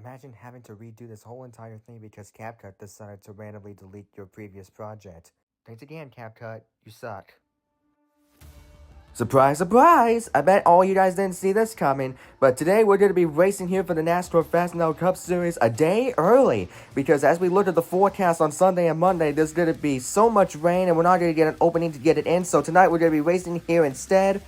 Imagine having to redo this whole entire thing because CapCut decided to randomly delete your previous project. Thanks again, CapCut. You suck. Surprise, surprise! I bet all you guys didn't see this coming, but today we're going to be racing here for the NASCAR Fastenel Cup Series a day early, because as we look at the forecast on Sunday and Monday, there's going to be so much rain and we're not going to get an opening to get it in, so tonight we're going to be racing here instead.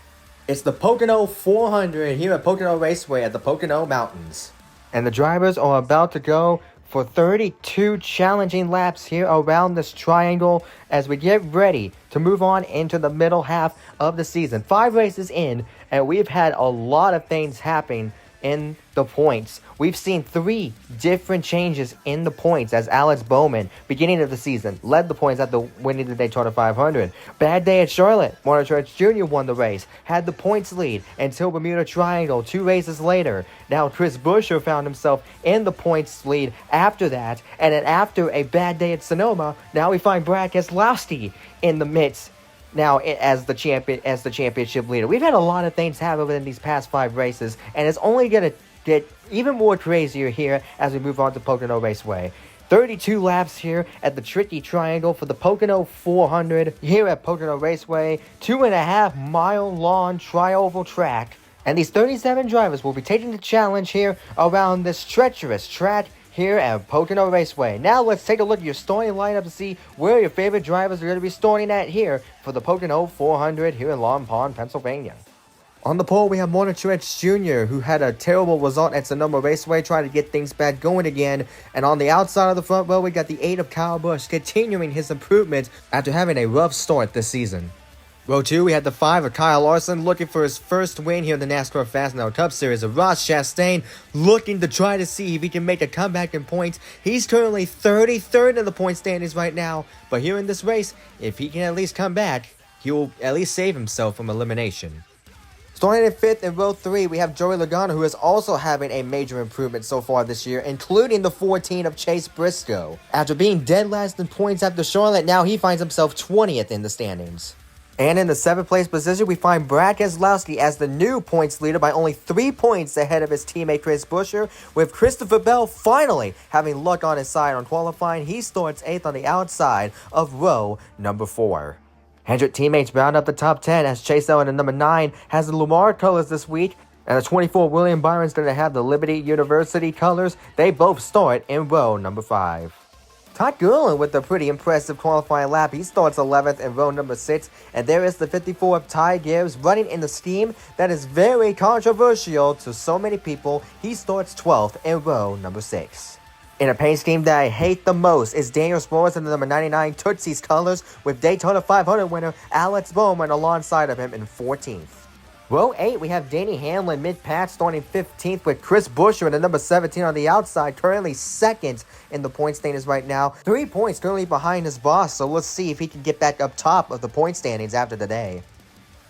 It's the Pocono 400 here at Pocono Raceway at the Pocono Mountains. And the drivers are about to go for 32 challenging laps here around this triangle as we get ready to move on into the middle half of the season. 5 races in, and we've had a lot of things happening in the points. We've seen 3 different changes in the points as Alex Bowman, beginning of the season, led the points after winning the Daytona 500. Bad day at Charlotte. Martin Truex Jr. won the race, had the points lead until Bermuda Triangle 2 races later. Now Chris Buescher found himself in the points lead after that, and then after a bad day at Sonoma, now we find Brad Keselowski in the midst now as the championship leader. We've had a lot of things happen within these past 5 races, and it's only going to get even more crazier here as we move on to Pocono Raceway. 32 laps here at the tricky triangle for the Pocono 400 here at Pocono Raceway. 2.5 mile long tri-oval track, and these 37 drivers will be taking the challenge here around this treacherous track here at Pocono Raceway. Now let's take a look at your starting lineup to see where your favorite drivers are going to be starting at here for the Pocono 400 here in Long Pond, Pennsylvania. On the pole, we have Martin Truex Jr., who had a terrible result at Sonoma Raceway, trying to get things back going again. And on the outside of the front row, we got the 8 of Kyle Busch, continuing his improvement after having a rough start this season. Row 2, we had the 5 of Kyle Larson, looking for his first win here in the NASCAR Fastenel Cup Series. Of Ross Chastain, looking to try to see if he can make a comeback in points. He's currently 33rd in the point standings right now, but here in this race, if he can at least come back, he will at least save himself from elimination. Starting in 5th in row 3, we have Joey Logano, who is also having a major improvement so far this year, including the 14 of Chase Briscoe. After being dead last in points after Charlotte, now he finds himself 20th in the standings. And in the 7th place position, we find Brad Keselowski as the new points leader by only 3 points ahead of his teammate Chris Buescher, with Christopher Bell finally having luck on his side on qualifying. He starts 8th on the outside of row number 4. Hendrick teammates round up the top 10 as Chase Elliott in number 9 has the Lamar colors this week, and the 24 William Byron's going to have the Liberty University colors. They both start in row number 5. Todd Gurley with a pretty impressive qualifying lap. He starts 11th in row number 6. And there is the 54 of Ty Gibbs running in the scheme that is very controversial to so many people. He starts 12th in row number 6. In a paint scheme that I hate the most is Daniel Suarez in the number 99 Tootsie's colors, with Daytona 500 winner Alex Bowman alongside of him in 14th. Row 8, we have Danny Hamlin mid-pack starting 15th, with Chris Buescher in the number 17 on the outside, currently 2nd in the point standings right now. 3 points currently behind his boss, so let's see if he can get back up top of the point standings after today.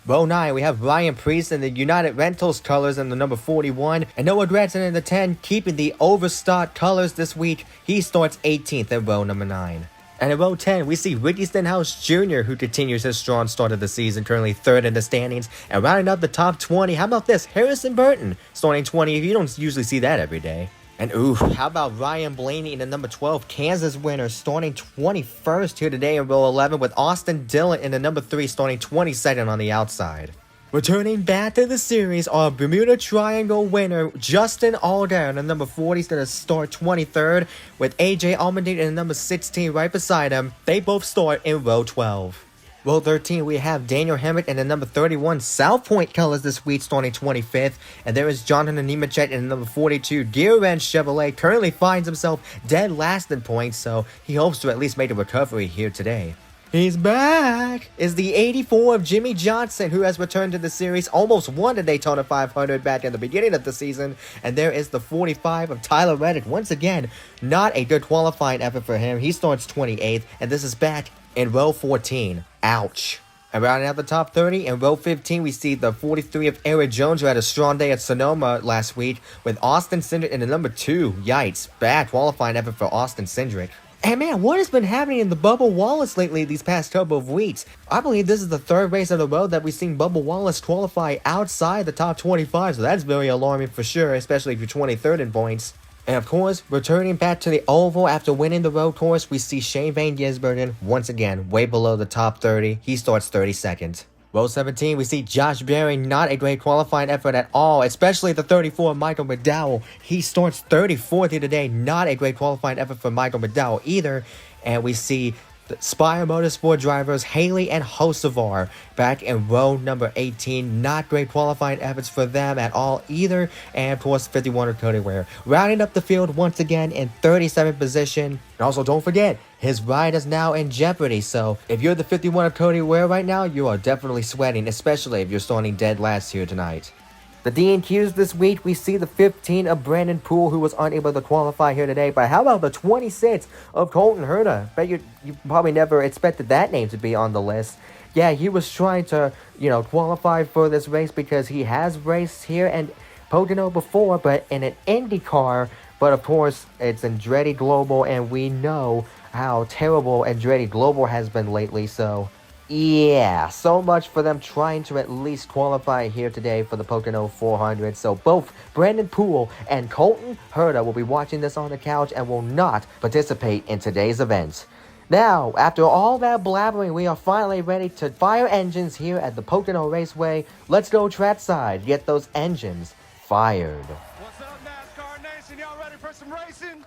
Row 9, we have Ryan Preece in the United Rentals colors in the number 41, and Noah Gragson in the 10, keeping the overstock colors this week. He starts 18th in row number 9. And in row 10, we see Ricky Stenhouse Jr., who continues his strong start of the season, currently 3rd in the standings. And rounding up the top 20, how about this? Harrison Burton starting 20th. You don't usually see that every day. And ooh, how about Ryan Blaney in the number 12 Kansas winner starting 21st here today in row 11, with Austin Dillon in the number 3 starting 22nd on the outside. Returning back to the series, our Bermuda Triangle winner, Justin Allgaier, in the number 40, is going to start 23rd, with AJ Allmendinger in the number 16 right beside him. They both start in row 12. Row 13, we have Daniel Hemrick in the number 31 South Point colors this week, starting 25th. And there is Jonathan Nemechek in the number 42 Gear Ranch Chevrolet, currently finds himself dead last in points, so he hopes to at least make a recovery here today. He's back! Is the 84 of Jimmy Johnson, who has returned to the series, almost won the Daytona 500 back in the beginning of the season. And there is the 45 of Tyler Reddick. Once again, not a good qualifying effort for him. He starts 28th, and this is back in row 14. Ouch. And rounding out the top 30, in row 15, we see the 43 of Eric Jones, who had a strong day at Sonoma last week, with Austin Cindric in the number 2. Yikes, bad qualifying effort for Austin Cindric. And man, what has been happening in the Bubba Wallace lately these past couple of weeks? I believe this is the 3rd race in a row that we've seen Bubba Wallace qualify outside the top 25, so that's very alarming for sure, especially if you're 23rd in points. And of course, returning back to the oval after winning the road course, we see Shane Van Gisbergen once again way below the top 30. He starts 32nd. Row 17, we see Josh Berry, not a great qualifying effort at all, especially the 34 Michael McDowell. He starts 34th here today, not a great qualifying effort for Michael McDowell either. And we see the Spire Motorsport drivers Haley and Hocevar back in row number 18. Not great qualifying efforts for them at all either. And of course, 51er Cody Ware rounding up the field once again in 37th position. And also, don't forget, his ride is now in jeopardy. So if you're the 51er Cody Ware right now, you are definitely sweating, especially if you're starting dead last here tonight. The DNQs this week, we see the 15 of Brandon Poole, who was unable to qualify here today. But how about the 26 of Colton Herta? Bet you probably never expected that name to be on the list. Yeah, he was trying to, qualify for this race because he has raced here in Pocono before, but in an Indy car. But of course, it's Andretti Global, and we know how terrible Andretti Global has been lately, so yeah, so much for them trying to at least qualify here today for the Pocono 400. So both Brandon Poole and Colton Herta will be watching this on the couch and will not participate in today's event. Now, after all that blabbering, we are finally ready to fire engines here at the Pocono Raceway. Let's go trackside, get those engines fired. What's up, NASCAR Nation? Y'all ready for some racing?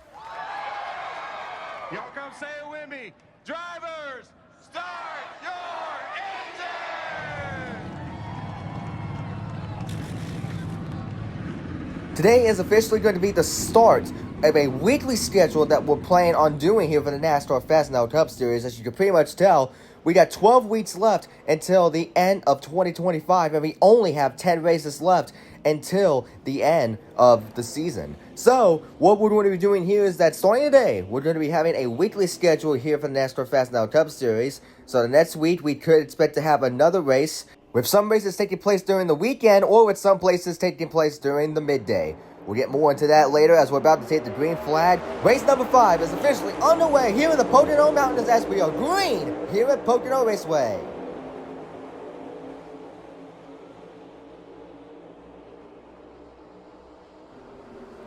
Y'all come say it with me. Drivers, start your engine! Today is officially going to be the start of a weekly schedule that we're planning on doing here for the NASCAR Fastenel Cup Series. As you can pretty much tell, we got 12 weeks left until the end of 2025, and we only have 10 races left until the end of the season. So, what we're going to be doing here is that starting today, we're going to be having a weekly schedule here for the NASCAR Fastenel Cup Series. So the next week, we could expect to have another race, with some races taking place during the weekend, or with some places taking place during the midday. We'll get more into that later as we're about to take the green flag. Race number 5 is officially underway here in the Pocono Mountains as we are green here at Pocono Raceway.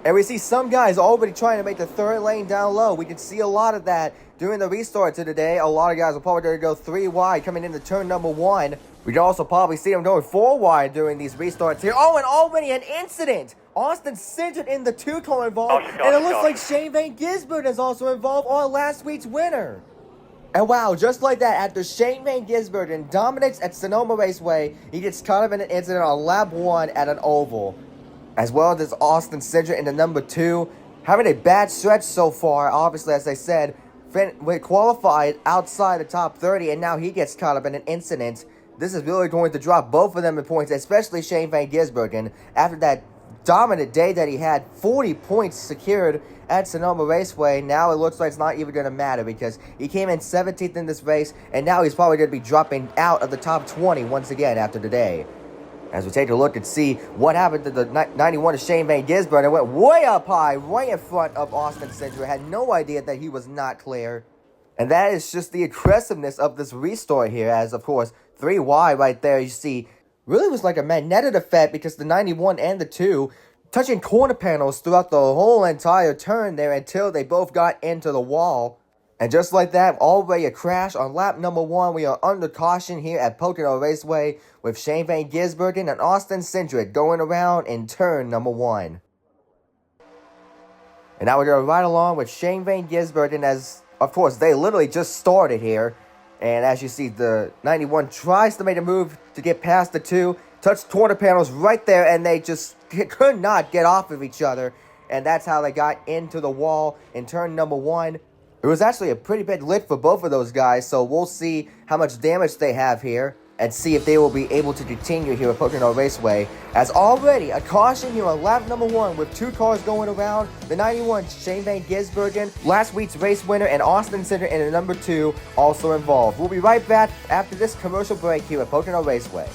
And we see some guys already trying to make the third lane down low. We can see a lot of that during the restart to today. A lot of guys are probably going to go 3 wide coming into turn number 1. We can also probably see them going 4 wide during these restarts here. Oh, and already an incident. Austin Cindric in the 2-car involved. And it looks like Shane Van Gisbergen is also involved on last week's winner. And wow, just like that, after Shane Van Gisbergen dominates at Sonoma Raceway, he gets caught up in an incident on lap 1 at an oval. As well as Austin Cindric in the number 2, having a bad stretch so far. Obviously, as I said, we qualified outside the top 30, and now he gets caught up in an incident. This is really going to drop both of them in points, especially Shane Van Gisbergen, after that dominant day that he had, 40 points secured at Sonoma Raceway. Now it looks like it's not even going to matter because he came in 17th in this race, and now he's probably going to be dropping out of the top 20 once again after today. As we take a look and see what happened to the 91 of Shane Van Gisbergen, it went way up high, right in front of Austin Cindric. Had no idea that he was not clear. And that is just the aggressiveness of this restart here, as of course, 3 wide right there, you see, really was like a magnetic effect because the 91 and the 2 touching corner panels throughout the whole entire turn there until they both got into the wall. And just like that, already a crash on lap number 1. We are under caution here at Pocono Raceway with Shane Van Gisbergen and Austin Cindric going around in turn number 1. And now we're going to ride along with Shane Van Gisbergen as, of course, they literally just started here. And as you see, the 91 tries to make a move to get past the 2. Touched corner panels right there, and they just could not get off of each other. And that's how they got into the wall in turn number 1. It was actually a pretty big lift for both of those guys, so we'll see how much damage they have here and see if they will be able to continue here at Pocono Raceway. As already a caution here on lap number 1 with 2 cars going around. The 91, Shane Van Gisbergen, last week's race winner, and Austin Cindric in the number 2 also involved. We'll be right back after this commercial break here at Pocono Raceway.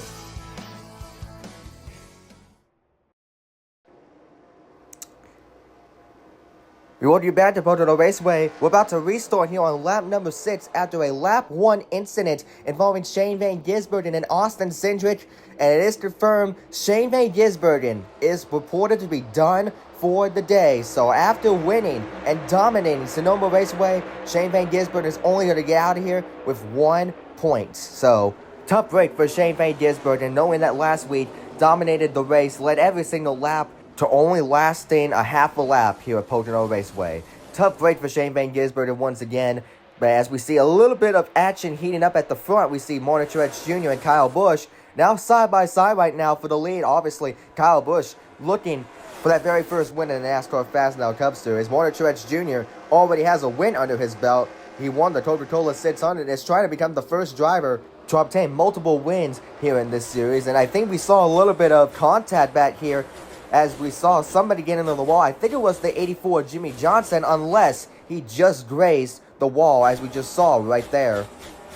We welcome you back to Pocono Raceway. We're about to restart here on lap number 6 after a lap 1 incident involving Shane Van Gisbergen and Austin Cindric. And it is confirmed Shane Van Gisbergen is reported to be done for the day. So after winning and dominating Sonoma Raceway, Shane Van Gisbergen is only going to get out of here with 1 point. So tough break for Shane Van Gisbergen, knowing that last week dominated the race, led every single lap to only lasting a half a lap here at Pocono Raceway. Tough break for Shane Van Gisbergen once again. But as we see a little bit of action heating up at the front, we see Martin Truex Jr. and Kyle Busch now side by side right now for the lead. Obviously, Kyle Busch looking for that very first win in the NASCAR Fastenel Cup Series. Martin Truex Jr. already has a win under his belt. He won the Coca-Cola 600 and is trying to become the first driver to obtain multiple wins here in this series. And I think we saw a little bit of contact back here as we saw somebody get into the wall. I think it was the 84 Jimmy Johnson, unless he just grazed the wall, as we just saw right there.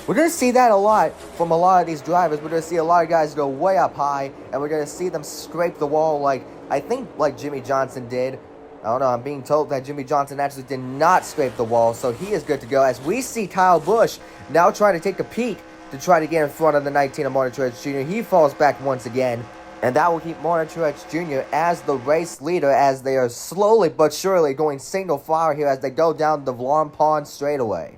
We're going to see that a lot from a lot of these drivers. We're going to see a lot of guys go way up high, and we're going to see them scrape the wall like Jimmy Johnson did. I don't know, I'm being told that Jimmy Johnson actually did not scrape the wall, so he is good to go. As we see Kyle Busch now trying to take a peek to try to get in front of the 19 of Martin Truex Jr. He falls back once again, and that will keep Martin Truex Jr. as the race leader, as they are slowly but surely going single file here as they go down the Vlon Pond straightaway.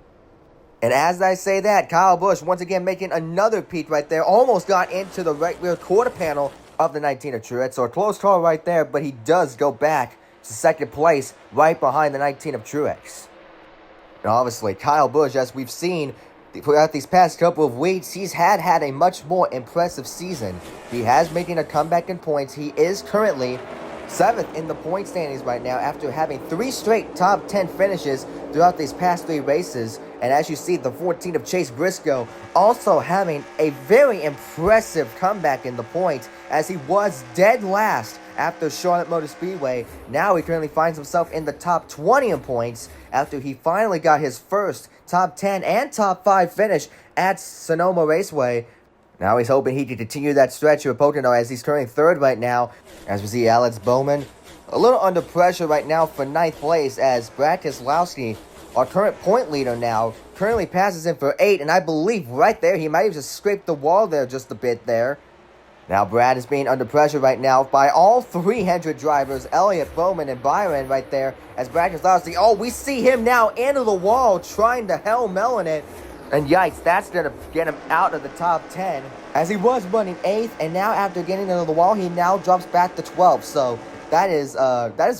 And as I say that, Kyle Busch once again making another peek right there. Almost got into the right rear quarter panel of the 19 of Truex. So a close call right there, but he does go back to second place right behind the 19 of Truex. And obviously, Kyle Busch, as we've seen throughout these past couple of weeks, he's had a much more impressive season. He has making a comeback in points. He is currently 7th in the point standings right now after having 3 straight top 10 finishes throughout these past 3 races. And as you see, the 14 of Chase Briscoe also having a very impressive comeback in the points, as he was dead last after Charlotte Motor Speedway. Now he currently finds himself in the top 20 in points after he finally got his first top 10 and top 5 finish at Sonoma Raceway. Now he's hoping he can continue that stretch here at Pocono, as he's currently 3rd right now. As we see Alex Bowman a little under pressure right now for 9th place, as Brad Keselowski, our current point leader now, currently passes him for 8, and I believe right there he might have just scraped the wall there just a bit there. Now Brad is being under pressure right now by all 3 Hendrick drivers, Elliott, Bowman, and Byron right there, as Brad Keselowski, oh, we see him now into the wall trying to hell-melon it. And yikes, that's going to get him out of the top 10, as he was running 8th, and now after getting into the wall, he now drops back to 12th. So that is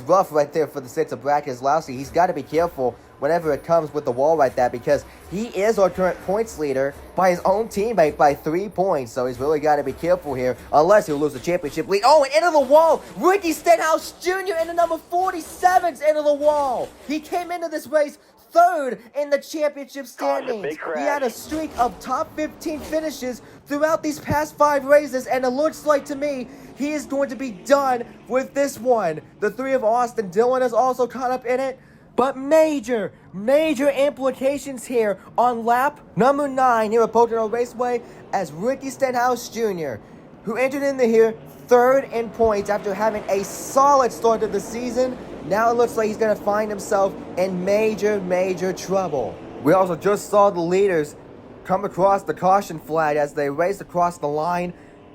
rough right there for the 6 of Brad Keselowski. He's got to be careful whenever it comes with the wall like that, because he is our current points leader by his own teammate by 3 points. So he's really got to be careful here, unless he'll lose the championship lead. Oh, and into the wall! Ricky Stenhouse Jr. and the number 47's into the wall! He came into this race 3rd in the championship standings. He had a streak of top 15 finishes throughout these past 5 races, and it looks like to me he is going to be done with this one. The 3 of Austin Dillon is also caught up in it, but major implications here on lap number 9 here at Pocono Raceway, as Ricky Stenhouse Jr., who entered into here 3rd in points after having a solid start to the season, now it looks like he's going to find himself in major trouble. We also just saw the leaders come across the caution flag as they raced across the line.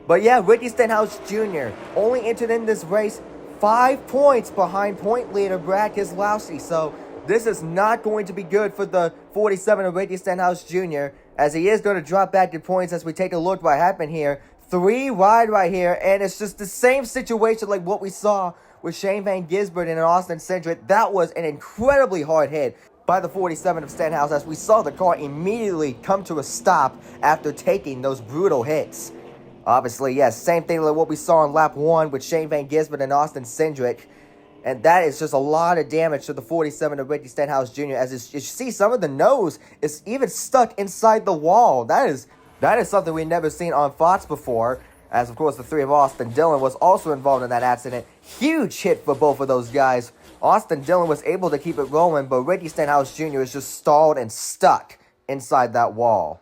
But yeah, Ricky Stenhouse Jr. only entered in this race 5 points behind point leader Brad Keselowski. So this is not going to be good for the 47 of Ricky Stenhouse Jr., as he is going to drop back in points as we take a look what happened here. 3 wide right here, and it's just the same situation like what we saw with Shane Van Gisbergen and Austin Cindric. That was an incredibly hard hit by the 47 of Stenhouse, as we saw the car immediately come to a stop after taking those brutal hits. Obviously, yes, same thing like what we saw in lap 1 with Shane Van Gisbergen and Austin Cindric. And that is just a lot of damage to the 47 of Ricky Stenhouse Jr. As you see, some of the nose is even stuck inside the wall. That is something we've never seen on Fox before. As, of course, the 3 of Austin Dillon was also involved in that accident. Huge hit for both of those guys. Austin Dillon was able to keep it rolling, but Ricky Stenhouse Jr. is just stalled and stuck inside that wall.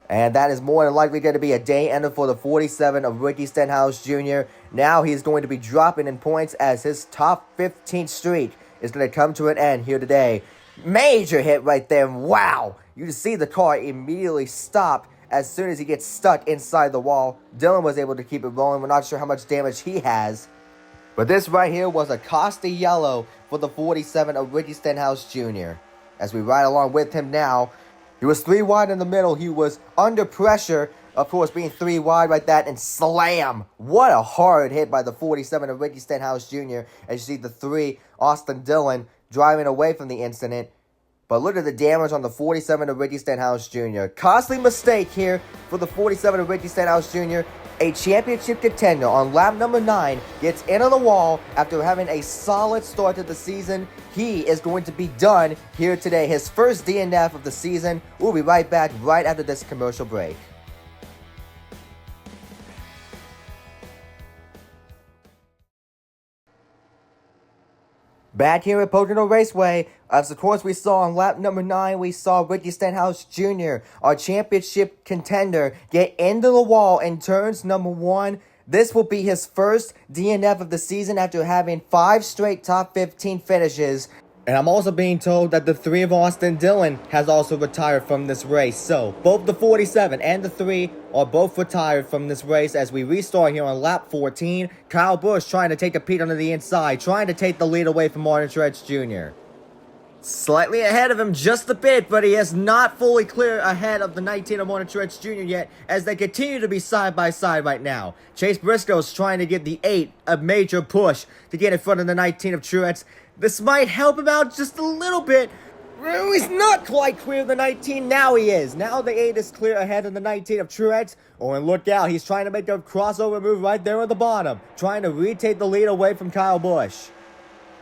And that is more than likely going to be a day ender for the 47 of Ricky Stenhouse Jr. Now he's going to be dropping in points, as his top 15 streak is going to come to an end here today. Major hit right there. Wow. You can see the car immediately stop as soon as he gets stuck inside the wall. Dillon was able to keep it rolling. We're not sure how much damage he has. But this right here was a costly yellow for the 47 of Ricky Stenhouse Jr. As we ride along with him now, he was 3 wide in the middle. He was under pressure, of course, being 3 wide like that, and slam! What a hard hit by the 47 of Ricky Stenhouse Jr. As you see the 3, Austin Dillon, driving away from the incident. But look at the damage on the 47 of Ricky Stenhouse Jr. Costly mistake here for the 47 of Ricky Stenhouse Jr. A championship contender on lap number 9 gets into the wall after having a solid start to the season. He is going to be done here today. His first DNF of the season. We'll be right back right after this commercial break. Back here at Pocono Raceway, as of course we saw on lap number 9, we saw Ricky Stenhouse Jr., our championship contender, get into the wall in turns number 1. This will be his first DNF of the season after having 5 straight top 15 finishes. And I'm also being told that the 3 of Austin Dillon has also retired from this race. So, both the 47 and the 3 are both retired from this race as we restart here on lap 14. Kyle Busch trying to take a peek under the inside, trying to take the lead away from Martin Truex Jr. Slightly ahead of him just a bit, but he is not fully clear ahead of the 19 of Martin Truex Jr. yet, as they continue to be side by side right now. Chase Briscoe's trying to give the 8 a major push to get in front of the 19 of Truex. This might help him out just a little bit. He's not quite clear of the 19. Now he is. Now the 8 is clear ahead of the 19 of Truex. Oh, and look out. He's trying to make a crossover move right there at the bottom. Trying to retake the lead away from Kyle Busch.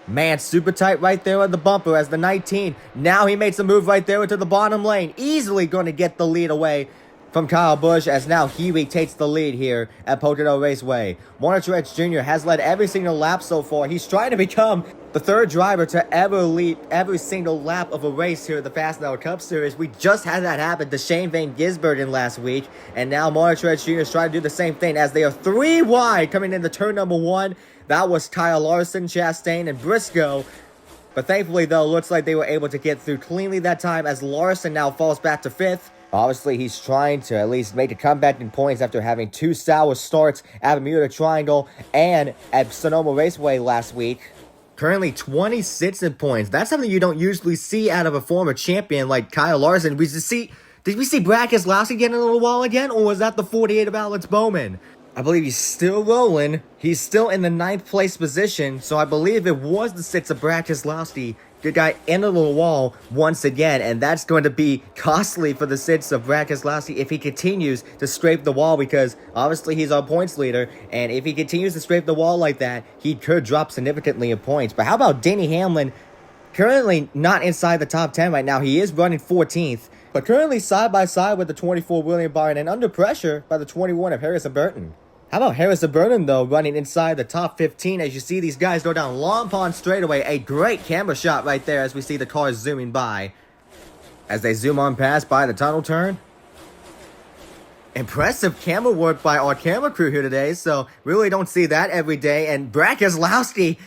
Man, super tight right there on the bumper as the 19. Now he makes a move right there into the bottom lane. Easily going to get the lead away from Kyle Busch, as now he retakes the lead here at Pocono Raceway. Martin Truex Jr. has led every single lap so far. He's trying to become the 3rd driver to ever lead every single lap of a race here at the Fastenel Cup Series. We just had that happen to Shane Van Gisbergen last week, and now Martin Truex Jr. is trying to do the same thing as they are 3 wide coming into turn number 1. That was Kyle Larson, Chastain, and Briscoe. But thankfully, though, looks like they were able to get through cleanly that time as Larson now falls back to 5th. Obviously, he's trying to at least make a comeback in points after having 2 sour starts at Bermuda Triangle and at Sonoma Raceway last week. Currently 26 in points. That's something you don't usually see out of a former champion like Kyle Larson. Did we see Brad Keselowski get into the wall again, or was that the 48 of Alex Bowman? I believe he's still rolling. He's still in the 9th place position, so I believe it was the 6 of Brad Keselowski. Good guy into the wall once again, and that's going to be costly for the 6 of Brad Keselowski if he continues to scrape the wall, because obviously he's our points leader, and if he continues to scrape the wall like that, he could drop significantly in points. But how about Denny Hamlin? Currently not inside the top 10 right now. He is running 14th, but currently side by side with the 24 William Byron and under pressure by the 21 of Harrison Burton. How about Harrison Burton, though, running inside the top 15 as you see these guys go down Long Pond straightaway. A great camera shot right there as we see the cars zooming by. As they zoom on past by the tunnel turn. Impressive camera work by our camera crew here today, so really don't see that every day. And Brad Keselowski,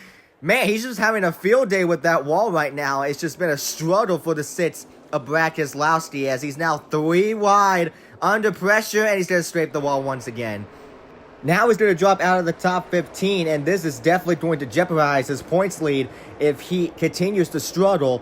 man, he's just having a field day with that wall right now. It's just been a struggle for the 6 of Brad Keselowski as he's now 3 wide under pressure, and he's going to scrape the wall once again. Now he's going to drop out of the top 15, and this is definitely going to jeopardize his points lead if he continues to struggle.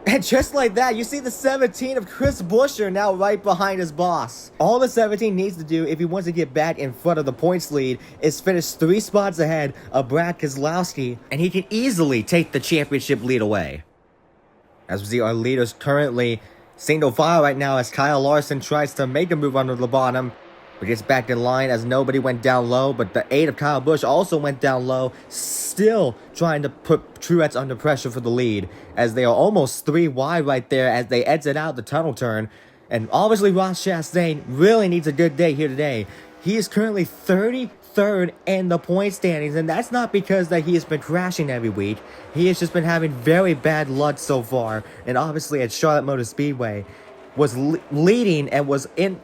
And just like that, you see the 17 of Chris Buescher now right behind his boss. All the 17 needs to do if he wants to get back in front of the points lead is finish 3 spots ahead of Brad Keselowski, and he can easily take the championship lead away. As we see, our leaders currently single file right now as Kyle Larson tries to make a move under the bottom. But gets back in line as nobody went down low, but the 8 of Kyle Busch also went down low, still trying to put Truex under pressure for the lead, as they are almost 3 wide right there as they exit out the tunnel turn. And obviously Ross Chastain really needs a good day here today. He is currently 33rd in the point standings, and that's not because that he has been crashing every week. He has just been having very bad luck so far, and obviously at Charlotte Motor Speedway was leading and was in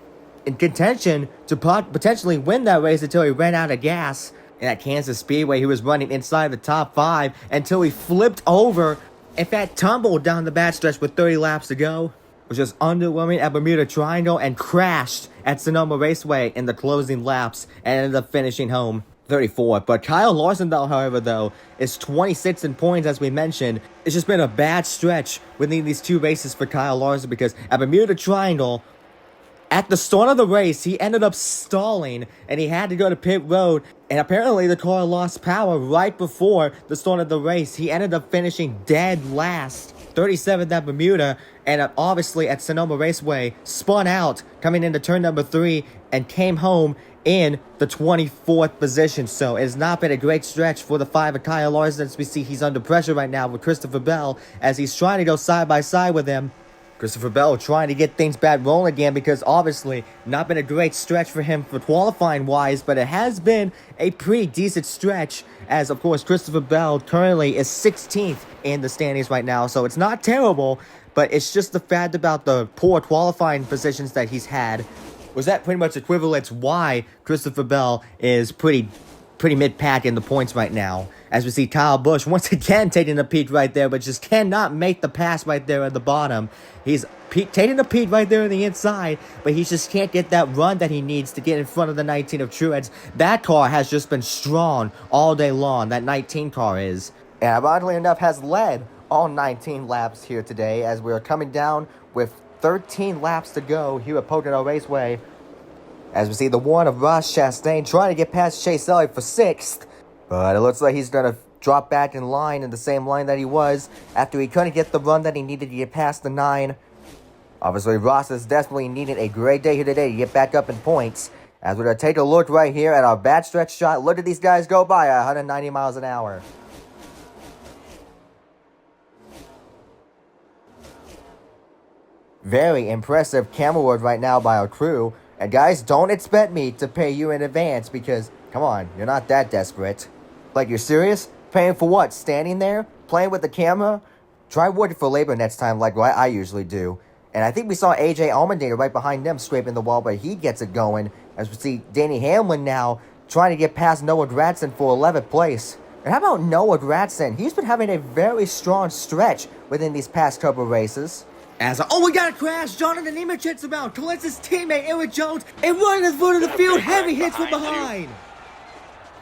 contention to potentially win that race until he ran out of gas. And at Kansas Speedway, he was running inside the top 5 until he flipped over. In fact, tumbled down the backstretch with 30 laps to go. Was just underwhelming at Bermuda Triangle and crashed at Sonoma Raceway in the closing laps and ended up finishing home. 34. But Kyle Larson, though, however, is 26 in points, as we mentioned. It's just been a bad stretch within these two races for Kyle Larson because at Bermuda Triangle, at the start of the race, he ended up stalling, and he had to go to pit road, and apparently the car lost power right before the start of the race. He ended up finishing dead last, 37th at Bermuda, and obviously at Sonoma Raceway, spun out, coming into turn number 3, and came home in the 24th position. So it has not been a great stretch for the 5 of Kyle Larson, as we see he's under pressure right now with Christopher Bell, as he's trying to go side by side with him. Christopher Bell trying to get things back rolling again because obviously not been a great stretch for him for qualifying wise, but it has been a pretty decent stretch, as of course Christopher Bell currently is 16th in the standings right now, so it's not terrible, but it's just the fact about the poor qualifying positions that he's had was that pretty much equivalent to why Christopher Bell is pretty mid-pack in the points right now. As we see Kyle Busch once again taking the peak right there, but just cannot make the pass right there at the bottom. He's taking the peak right there on the inside, but he just can't get that run that he needs to get in front of the 19 of Truex. That car has just been strong all day long, that 19 car is. And oddly enough has led all 19 laps here today, as we are coming down with 13 laps to go here at Pocono Raceway. As we see the one of Ross Chastain trying to get past Chase Elliott for 6th. But it looks like he's going to drop back in line in the same line that he was after he couldn't get the run that he needed to get past the 9. Obviously, Ross is desperately needing a great day here today to get back up in points. As we're going to take a look right here at our bad stretch shot. Look at these guys go by at 190 miles an hour. Very impressive camera work right now by our crew. And guys, don't expect me to pay you in advance because, come on, you're not that desperate. Like, you're serious? Paying for what? Standing there? Playing with the camera? Try working for labor next time like what I usually do. And I think we saw AJ Allmendinger right behind them scraping the wall, but he gets it going. As we see Danny Hamlin now trying to get past Noah Gragson for 11th place. And how about Noah Gragson? He's been having a very strong stretch within these past couple of races. We got a crash. Jonathan Nemechek's about. Collects his teammate, Eric Jones, and running his foot of the field. Heavy hits from behind.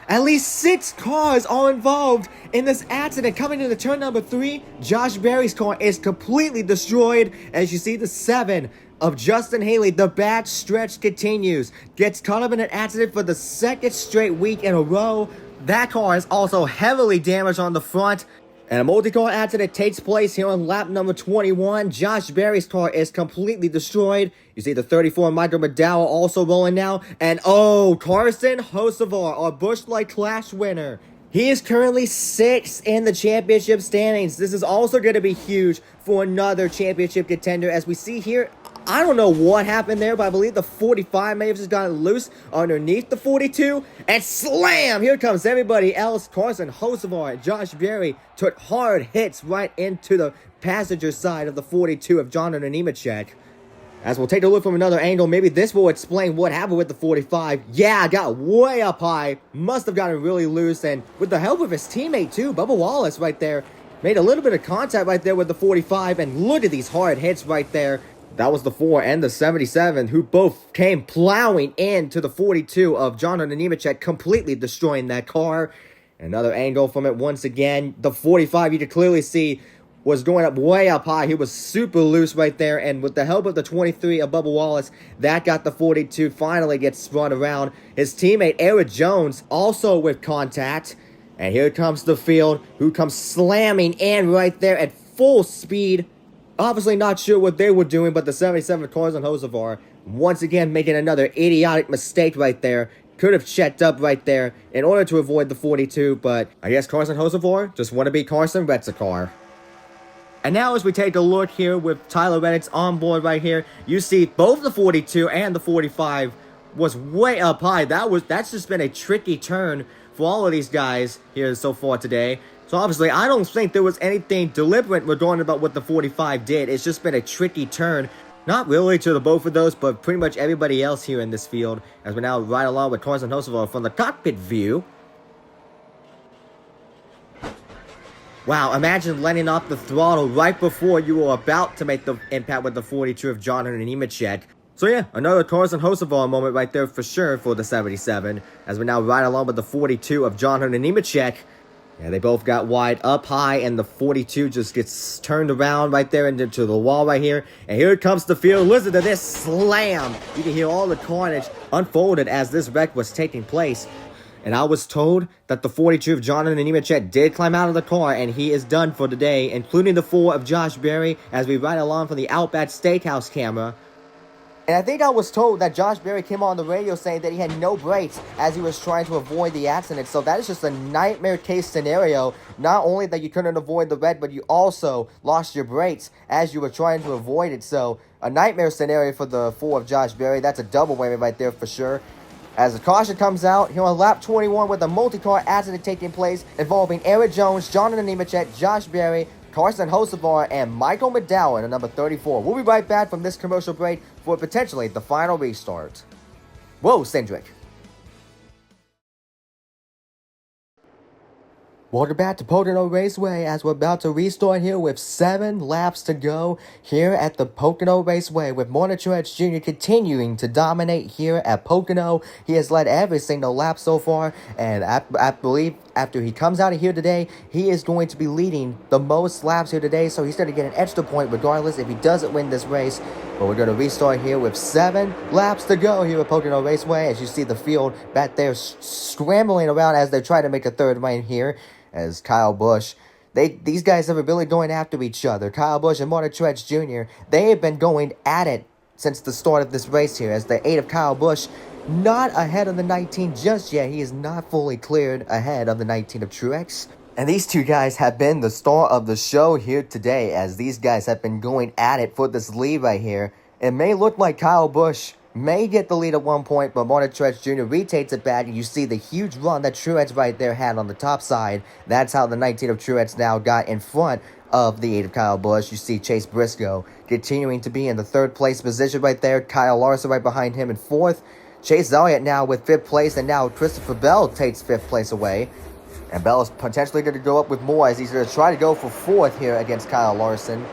At least 6 cars are involved in this accident. Coming into turn number 3, Josh Berry's car is completely destroyed. As you see the 7 of Justin Haley, the bad stretch continues. Gets caught up in an accident for the 2nd straight week in a row. That car is also heavily damaged on the front. And a multi-car accident takes place here on lap number 21. Josh Berry's car is completely destroyed. You see the 34 Michael McDowell also rolling now. And Carson Hocevar, our Busch Light Clash winner. He is currently 6th in the championship standings. This is also going to be huge for another championship contender. As we see here, I don't know what happened there, but I believe the 45 may have just gotten loose underneath the 42. And slam! Here comes everybody else. Carson Hocevar and Josh Berry took hard hits right into the passenger side of the 42 of Jonathan Nemechek. As we'll take a look from another angle, maybe this will explain what happened with the 45. Yeah, got way up high. Must have gotten really loose. And with the help of his teammate too, Bubba Wallace right there, made a little bit of contact right there with the 45. And look at these hard hits right there. That was the 4 and the 77 who both came plowing into the 42 of Jonathan Nemechek, completely destroying that car. Another angle from it once again. The 45 you can clearly see was going up way up high. He was super loose right there. And with the help of the 23 of Bubba Wallace, that got the 42. Finally gets spun around. His teammate Eric Jones also with contact. And here comes the field, who comes slamming in right there at full speed. Obviously not sure what they were doing, but the 77 Carson Hocevar once again making another idiotic mistake right there. Could have checked up right there in order to avoid the 42, but I guess Carson Hocevar just want to be Carson Retzacar. And now as we take a look here with Tyler Reddick's on board right here, you see both the 42 and the 45 was way up high. That's just been a tricky turn for all of these guys here so far today. So obviously, I don't think there was anything deliberate regarding about what the 45 did. It's just been a tricky turn. Not really to the both of those, but pretty much everybody else here in this field. As we now ride along with Carson Hocevar from the cockpit view. Wow, imagine letting off the throttle right before you were about to make the impact with the 42 of Jonathan Nemechek. So yeah, another Carson Hocevar moment right there for sure for the 77, as we now ride along with the 42 of John Hunter Nemechek. Yeah, they both got wide up high, and the 42 just gets turned around right there into the wall right here. And here comes the field. Listen to this slam. You can hear all the carnage unfolded as this wreck was taking place. And I was told that the 42 of Jonathan Nemechek did climb out of the car, and he is done for the day, including the 4 of Josh Berry, as we ride along from the Outback Steakhouse camera. And I think I was told that Josh Berry came on the radio saying that he had no brakes as he was trying to avoid the accident. So that is just a nightmare case scenario. Not only that you couldn't avoid the wreck, but you also lost your brakes as you were trying to avoid it. So a nightmare scenario for the 4 of Josh Berry. That's a double whammy right there for sure. As the caution comes out here on lap 21 with a multi-car accident taking place involving Eric Jones, Jonathan Nemechek, Josh Berry, Carson Hocevar, and Michael McDowell in number 34. We'll be right back from this commercial break for potentially the final restart. Whoa, Cindric. Welcome back to Pocono Raceway as we're about to restart here with 7 laps to go here at the Pocono Raceway with Martin Truex Jr. continuing to dominate here at Pocono. He has led every single lap so far, and I believe after he comes out of here today, he is going to be leading the most laps here today, so he's going to get an extra point regardless if he doesn't win this race. But we're going to restart here with 7 laps to go here at Pocono Raceway. As you see the field back there scrambling around as they try to make a third lane here. As Kyle Busch, these guys have been really going after each other. Kyle Busch and Martin Truex Jr., they have been going at it since the start of this race here. As the 8 of Kyle Busch, not ahead of the 19 just yet. He is not fully cleared ahead of the 19 of Truex. And these two guys have been the star of the show here today, as these guys have been going at it for this lead right here. It may look like Kyle Busch may get the lead at one point, but Martin Truex Jr. retakes it back, and you see the huge run that Truex right there had on the top side. That's how the 19 of Truex now got in front of the 8 of Kyle Busch. You see Chase Briscoe continuing to be in the 3rd place position right there. Kyle Larson right behind him in 4th. Chase Elliott now with 5th place, and now Christopher Bell takes 5th place away. And Bell is potentially going to go up with more as he's going to try to go for 4th here against Kyle Larson.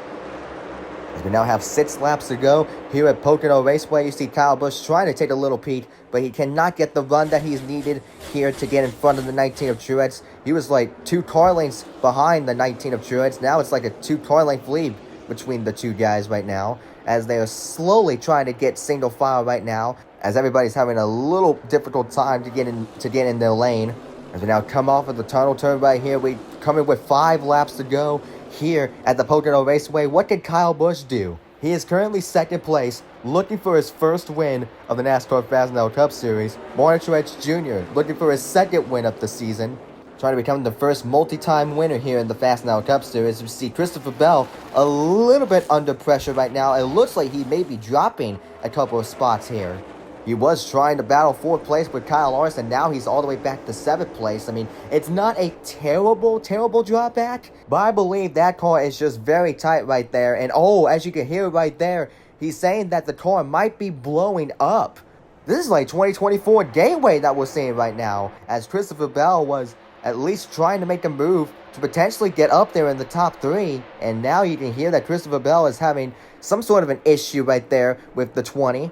As we now have 6 laps to go here at Pocono Raceway. You see Kyle Busch trying to take a little peek, but he cannot get the run that he's needed here to get in front of the 19 of Truex. He was like 2 car lengths behind the 19 of Truex. Now it's like a 2 car length lead between the two guys right now, as they are slowly trying to get single file right now, as everybody's having a little difficult time to get in their lane. As we now come off of the tunnel turn right here, we come in with 5 laps to go here at the Pocono Raceway. What did Kyle Busch do? He is currently 2nd place, looking for his first win of the NASCAR Fastenel Cup Series. Martin Truex Jr. looking for his 2nd win of the season, trying to become the first multi-time winner here in the Fastenel Cup Series. We see Christopher Bell a little bit under pressure right now. It looks like he may be dropping a couple of spots here. He was trying to battle 4th place with Kyle Larson. Now he's all the way back to 7th place. I mean, it's not a terrible drop back, but I believe that car is just very tight right there. And oh, as you can hear right there, he's saying that the car might be blowing up. This is like 2024 Gateway that we're seeing right now, as Christopher Bell was at least trying to make a move to potentially get up there in the top 3. And now you can hear that Christopher Bell is having some sort of an issue right there with the 20.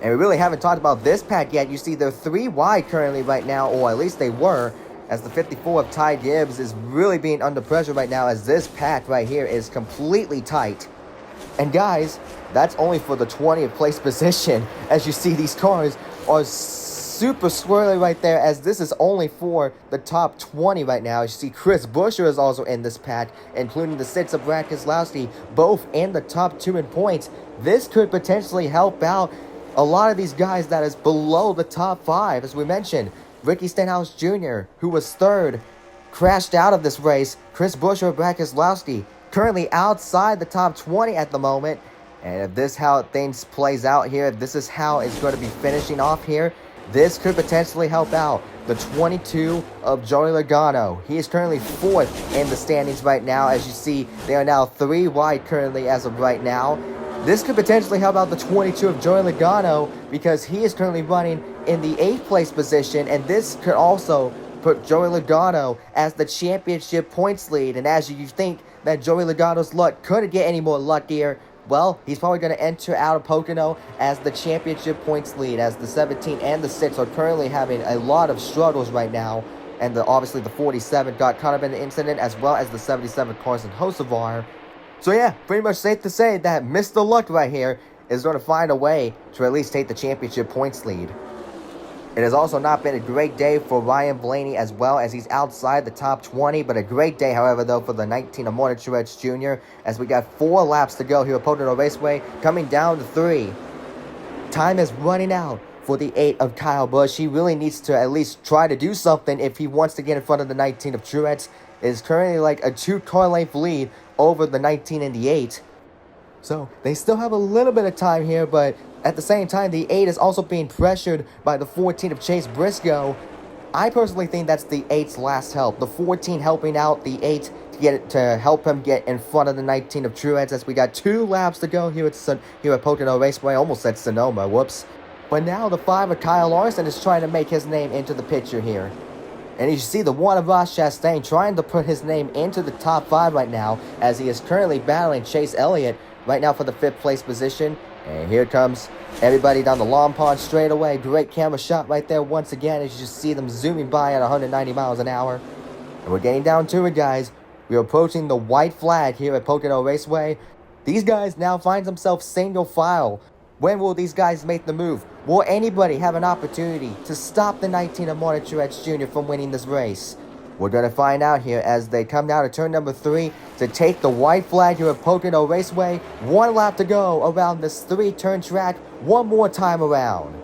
And we really haven't talked about this pack yet. You see they're 3 wide currently right now, or at least they were, as the 54 of Ty Gibbs is really being under pressure right now, as this pack right here is completely tight. And guys, that's only for the 20th place position. As you see, these cars are super swirly right there, as this is only for the top 20 right now. As you see, Chris Buescher is also in this pack, including the 6 of Brad Keselowski, both in the top 2 in points. This could potentially help out a lot of these guys that is below the top 5. As we mentioned, Ricky Stenhouse Jr., who was 3rd, crashed out of this race. Chris Buescher, Brad Keselowski, currently outside the top 20 at the moment. And if this is how things plays out here, if this is how it's going to be finishing off here, this could potentially help out the 22 of Joey Logano. He is currently 4th in the standings right now. As you see, they are now 3 wide currently as of right now. This could potentially help out the 22 of Joey Logano, because he is currently running in the 8th place position, and this could also put Joey Logano as the championship points lead. And as you think that Joey Logano's luck couldn't get any more luckier, well, he's probably going to enter out of Pocono as the championship points lead, as the 17 and the 6 are currently having a lot of struggles right now. And obviously the 47 got caught up in the incident, as well as the 77 Carson Hocevar. So yeah, pretty much safe to say that Mr. Luck right here is going to find a way to at least take the championship points lead. It has also not been a great day for Ryan Blaney, as well as he's outside the top 20, but a great day, however, though, for the 19 of Martin Truex Jr., as we got 4 laps to go here at Pocono Raceway, coming down to 3. Time is running out for the 8 of Kyle Busch. He really needs to at least try to do something if he wants to get in front of the 19 of Truex. It is currently like a 2-car length lead over the 19 and the 8. So they still have a little bit of time here, but at the same time, the 8 is also being pressured by the 14 of Chase Briscoe. I personally think that's the 8's last help. The 14 helping out the 8 to help him get in front of the 19 of Truex, as we got 2 laps to go here at Pocono Raceway. Almost said Sonoma, whoops. But now the 5 of Kyle Larson is trying to make his name into the picture here. And you see the 1 of Ross Chastain trying to put his name into the top 5 right now, as he is currently battling Chase Elliott right now for the 5th place position. And here comes everybody down the Long Pond straightaway. Great camera shot right there once again, as you just see them zooming by at 190 miles an hour. And we're getting down to it, guys. We're approaching the white flag here at Pocono Raceway. These guys now find themselves single file. When will these guys make the move? Will anybody have an opportunity to stop the 19 of Martin Truex Jr. from winning this race? We're going to find out here as they come down to turn number 3 to take the white flag here at Pocono Raceway. 1 lap to go around this 3-turn track, one more time around.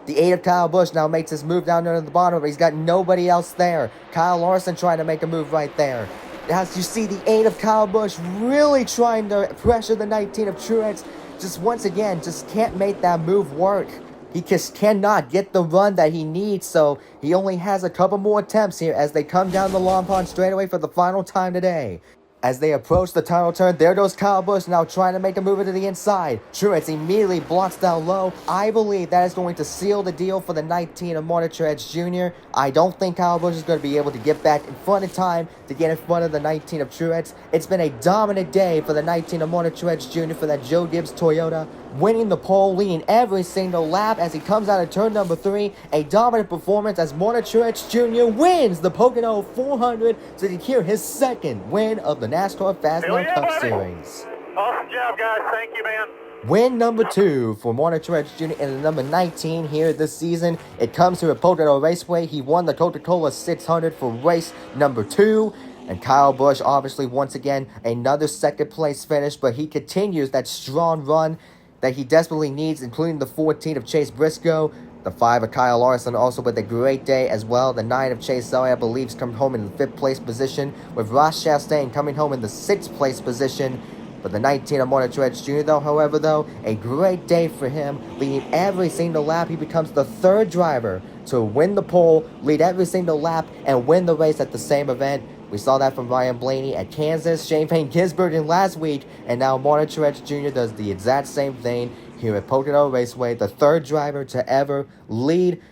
The 8 of Kyle Busch now makes his move down there at the bottom, but he's got nobody else there. Kyle Larson trying to make a move right there. As you see, the 8 of Kyle Busch really trying to pressure the 19 of Truex. Just once again, just can't make that move work. He just cannot get the run that he needs, so he only has a couple more attempts here as they come down the Long Pond straightaway for the final time today. As they approach the tunnel turn, there goes Kyle Busch now trying to make a move into the inside. Truex immediately blocks down low. I believe that is going to seal the deal for the 19 of Martin Truex Jr. I don't think Kyle Busch is going to be able to get back in front in time to get in front of the 19 of Truex. It's been a dominant day for the 19 of Martin Truex Jr. for that Joe Gibbs Toyota, winning the pole, leading every single lap as he comes out of turn number 3. A dominant performance as Martin Truex Jr. wins the Pocono 400 to secure his 2nd win of the NASCAR Fastenel Cup Series. Awesome job, guys. Thank you, man. Win number 2 for Martin Truex Jr. and the number 19 here this season. It comes to a Pocono Raceway. He won the Coca-Cola 600 for race number 2. And Kyle Busch, obviously, once again, another 2nd place finish, but he continues that strong run that he desperately needs, including the 14 of Chase Briscoe. The 5 of Kyle Larson also with a great day as well. The 9 of Chase Elliott, I believe, come home in the 5th place position, with Ross Chastain coming home in the 6th place position. But the 19 of Martin Truex Jr., though, however, a great day for him, leading every single lap. He becomes the 3rd driver to win the pole, lead every single lap, and win the race at the same event. We saw that from Ryan Blaney at Kansas, Shane Payne Gisbergen last week, and now Martin Truex Jr. does the exact same thing here at Pocono Raceway, the 3rd driver to ever lead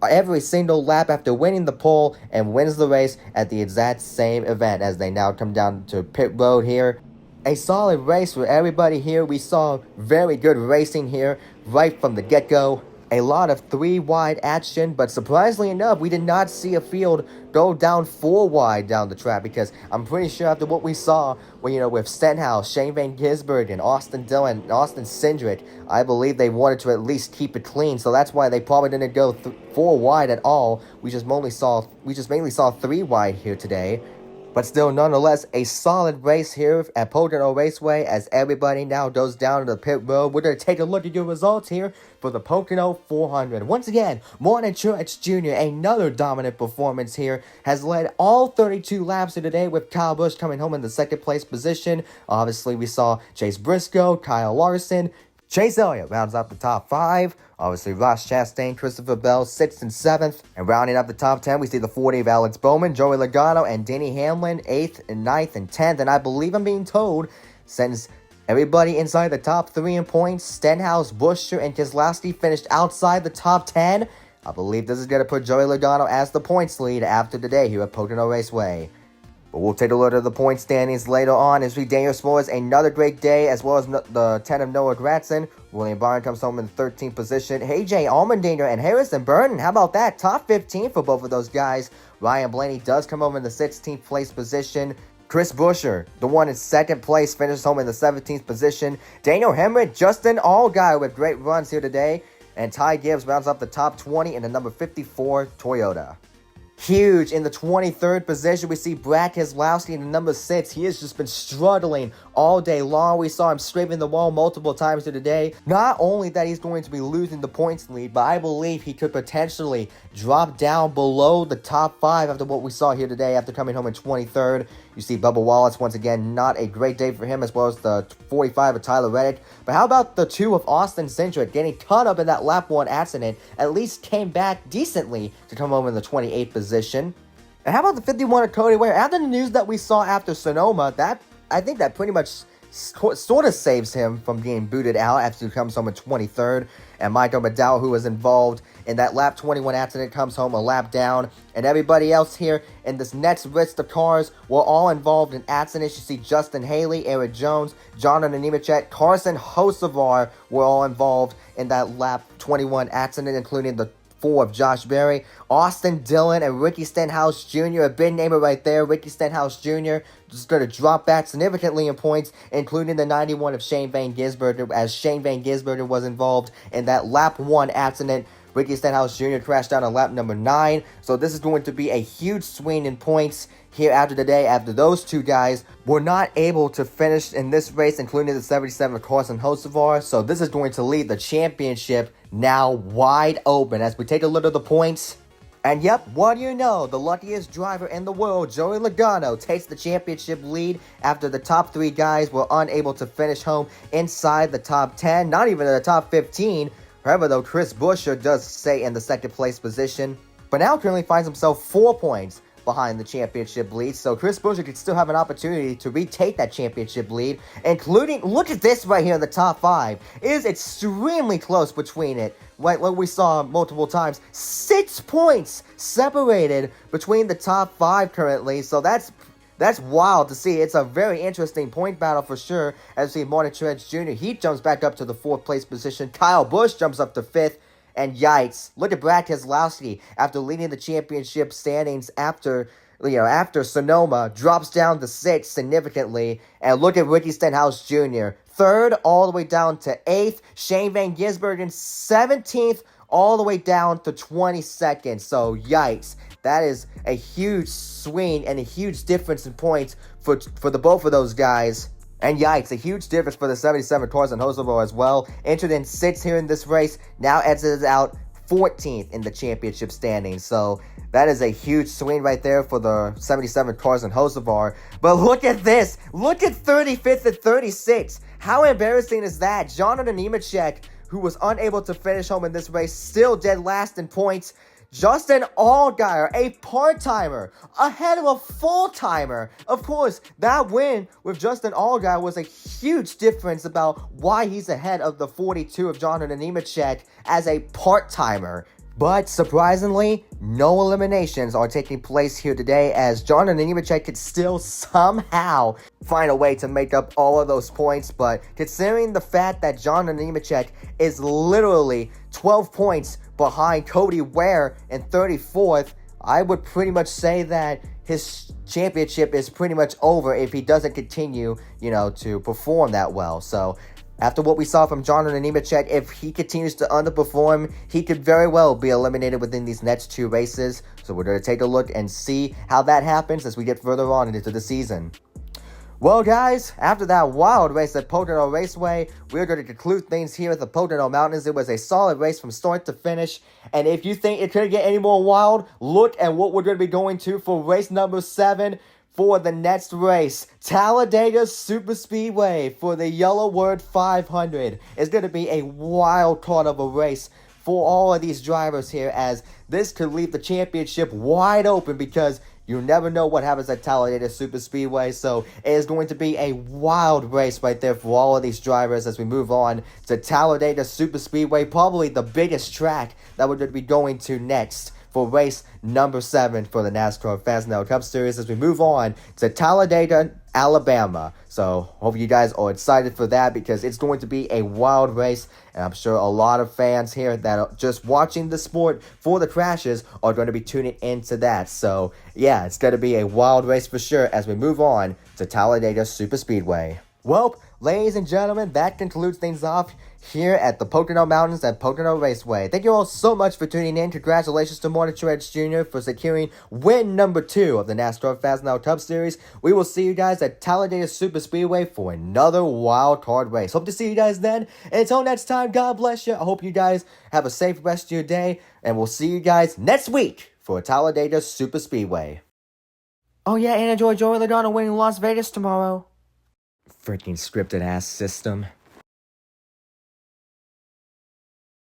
every single lap after winning the pole, and wins the race at the exact same event as they now come down to pit road here. A solid race for everybody here. We saw very good racing here right from the get-go. A lot of 3-wide action, but surprisingly enough, we did not see a field go down 4-wide down the track, because I'm pretty sure after what we saw, with Stenhouse, Shane Van Gisbergen, Austin Dillon, and Austin Cindric, I believe they wanted to at least keep it clean, so that's why they probably didn't go 4-wide at all. We just mainly saw 3-wide here today. But still, nonetheless, a solid race here at Pocono Raceway as everybody now goes down to the pit road. We're going to take a look at your results here for the Pocono 400. Once again, Martin Truex Jr., another dominant performance here, has led all 32 laps of today, with Kyle Busch coming home in the 2nd place position. Obviously, we saw Chase Briscoe, Kyle Larson, Chase Elliott rounds up the top 5. Obviously, Ross Chastain, Christopher Bell, 6th and 7th. And rounding up the top 10, we see the 40 of Alex Bowman, Joey Logano, and Denny Hamlin, 8th and 9th and 10th. And I believe I'm being told, since everybody inside the top 3 in points, Stenhouse, Buescher, and Keselowski finished outside the top 10, I believe this is going to put Joey Logano as the points lead after today here at Pocono Raceway. But we'll take a look at the point standings later on as we Daniel Suarez another great day, as well as the 10 of Noah Gragson. William Byron comes home in the 13th position. AJ Allmendinger and Harrison Burton, how about that? Top 15 for both of those guys. Ryan Blaney does come home in the 16th place position. Chris Buescher, the one in second place, finishes home in the 17th position. Daniel Hemrick, Justin Allgaier with great runs here today. And Ty Gibbs rounds up the top 20 in the number 54 Toyota. Huge in the 23rd position, we see Brad Keselowski in the number 6. He has just been struggling all day long. We saw him scraping the wall multiple times today. Not only that he's going to be losing the points lead, but I believe he could potentially drop down below the top 5 after what we saw here today after coming home in 23rd. You see Bubba Wallace, once again, not a great day for him, as well as the 45 of Tyler Reddick. But how about the 2 of Austin Cindric getting caught up in that lap 1 accident, at least came back decently to come home in the 28th position. And how about the 51 of Cody Ware? After the news that we saw after Sonoma, I think that pretty much sort of saves him from being booted out after he comes home in 23rd. And Michael McDowell, who was involved in that lap 21 accident, comes home a lap down. And everybody else here in this next list of cars were all involved in accidents. You see Justin Haley, Eric Jones, Jonathan Nemechek, Carson Hocevar were all involved in that lap 21 accident, including the 4 of Josh Berry. Austin Dillon and Ricky Stenhouse Jr., a big name right there. Ricky Stenhouse Jr. just going to drop back significantly in points, including the 91 of Shane Van Gisbergen, as Shane Van Gisbergen was involved in that lap 1 accident. Ricky Stenhouse Jr. crashed down on lap number 9, so this is going to be a huge swing in points here after the day, after those 2 guys were not able to finish in this race, including the 77 of Carson Hocevar. So this is going to leave the championship now wide open as we take a look at the points. And yep, what do you know? The luckiest driver in the world, Joey Logano, takes the championship lead after the top 3 guys were unable to finish home inside the top 10, not even in the top 15. However, though, Chris Buescher does stay in the second place position, but now currently finds himself 4 points behind the championship lead, so Chris Buescher could still have an opportunity to retake that championship lead, including, look at this right here in the top 5. It is extremely close between it, like we saw multiple times. 6 points separated between the top 5 currently, so that's wild to see. It's a very interesting point battle for sure. As we see Martin Truex Jr., he jumps back up to the 4th place position. Kyle Busch jumps up to 5th. And yikes, look at Brad Keselowski after leading the championship standings after Sonoma, drops down to 6th significantly. And look at Ricky Stenhouse Jr., 3rd all the way down to 8th. Shane Van Gisbergen, 17th all the way down to 22nd. So yikes, that is a huge swing and a huge difference in points for the both of those guys. And yikes, a huge difference for the 77 Carson Hocevar as well. Entered in 6th here in this race, now exits out 14th in the championship standings. So that is a huge swing right there for the 77 Carson Hocevar. But look at this. Look at 35th and 36th. How embarrassing is that? Jonathan Nemechek, who was unable to finish home in this race, still dead last in points. Justin Allgaier, a part-timer, ahead of a full-timer. Of course, that win with Justin Allgaier was a huge difference about why he's ahead of the 42 of Jonathan Nemechek as a part-timer. But surprisingly, no eliminations are taking place here today, as Jonathan Nemechek could still somehow find a way to make up all of those points. But considering the fact that Jonathan Nemechek is literally 12 points behind Cody Ware in 34th, I would pretty much say that his championship is pretty much over if he doesn't continue, to perform that well. So after what we saw from Jonathan Nemechek, if he continues to underperform, he could very well be eliminated within these next 2 races. So we're going to take a look and see how that happens as we get further on into the season. Well, guys, after that wild race at Pocono Raceway, we're going to conclude things here at the Pocono Mountains. It was a solid race from start to finish. And if you think it couldn't get any more wild, look at what we're going to be going to for race number 7. For the next race, Talladega Superspeedway for the Yellow Word 500. It's going to be a wild card of a race for all of these drivers here, as this could leave the championship wide open because you never know what happens at Talladega Superspeedway. So it is going to be a wild race right there for all of these drivers as we move on to Talladega Superspeedway, probably the biggest track that we're going to be going to next for race number 7 for the NASCAR Fastenel Cup Series as we move on to Talladega, Alabama. So hope you guys are excited for that because it's going to be a wild race, and I'm sure a lot of fans here that are just watching the sport for the crashes are going to be tuning into that. So yeah, it's going to be a wild race for sure as we move on to Talladega Superspeedway. Well, ladies and gentlemen, that concludes things off here at the Pocono Mountains at Pocono Raceway. Thank you all so much for tuning in. Congratulations to Martin Truex Jr. for securing win number 2 of the NASCAR Fastenel Cup Series. We will see you guys at Talladega Superspeedway for another wild card race. Hope to see you guys then. And until next time, God bless you. I hope you guys have a safe rest of your day, and we'll see you guys next week for Talladega Superspeedway. Oh yeah, and enjoy Joey Logano winning Las Vegas tomorrow. Freaking scripted ass system.